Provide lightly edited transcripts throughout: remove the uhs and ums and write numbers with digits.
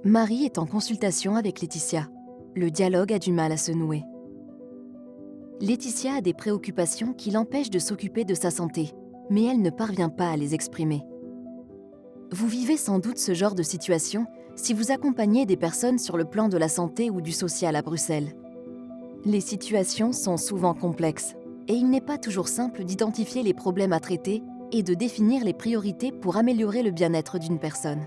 Marie est en consultation avec Laetitia. Le dialogue a du mal à se nouer. Laetitia a des préoccupations qui l'empêchent de s'occuper de sa santé, mais elle ne parvient pas à les exprimer. Vous vivez sans doute ce genre de situation si vous accompagnez des personnes sur le plan de la santé ou du social à Bruxelles. Les situations sont souvent complexes et il n'est pas toujours simple d'identifier les problèmes à traiter et de définir les priorités pour améliorer le bien-être d'une personne.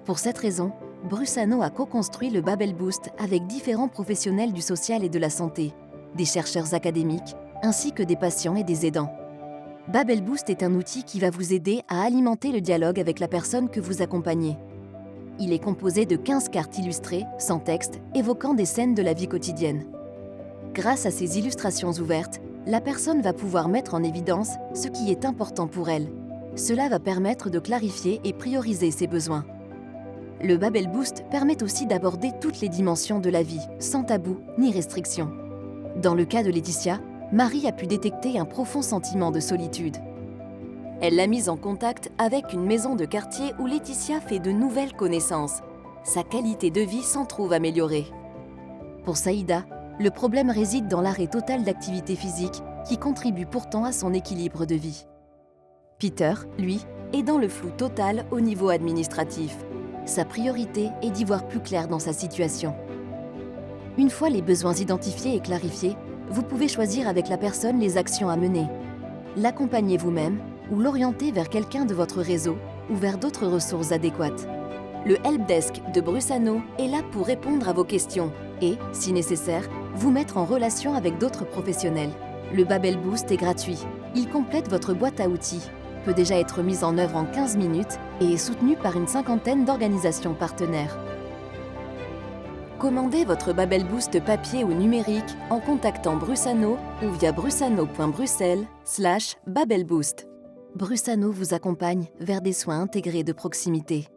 Pour cette raison, Brussano a co-construit le Babel Boost avec différents professionnels du social et de la santé, des chercheurs académiques, ainsi que des patients et des aidants. Babel Boost est un outil qui va vous aider à alimenter le dialogue avec la personne que vous accompagnez. Il est composé de 15 cartes illustrées, sans texte, évoquant des scènes de la vie quotidienne. Grâce à ces illustrations ouvertes, la personne va pouvoir mettre en évidence ce qui est important pour elle. Cela va permettre de clarifier et prioriser ses besoins. Le Babel Boost permet aussi d'aborder toutes les dimensions de la vie, sans tabou ni restriction. Dans le cas de Laetitia, Marie a pu détecter un profond sentiment de solitude. Elle l'a mise en contact avec une maison de quartier où Laetitia fait de nouvelles connaissances. Sa qualité de vie s'en trouve améliorée. Pour Saïda, le problème réside dans l'arrêt total d'activité physique qui contribue pourtant à son équilibre de vie. Peter, lui, est dans le flou total au niveau administratif. Sa priorité est d'y voir plus clair dans sa situation. Une fois les besoins identifiés et clarifiés, vous pouvez choisir avec la personne les actions à mener. L'accompagner vous-même ou l'orienter vers quelqu'un de votre réseau ou vers d'autres ressources adéquates. Le helpdesk de Brussano est là pour répondre à vos questions et, si nécessaire, vous mettre en relation avec d'autres professionnels. Le Babel Boost est gratuit. Il complète votre boîte à outils, peut déjà être mis en œuvre en 15 minutes et est soutenu par une 50aine d'organisations partenaires. Commandez votre Babel Boost papier ou numérique en contactant Brussano ou via brussano.bruxelles/babelboost. Brussano vous accompagne vers des soins intégrés de proximité.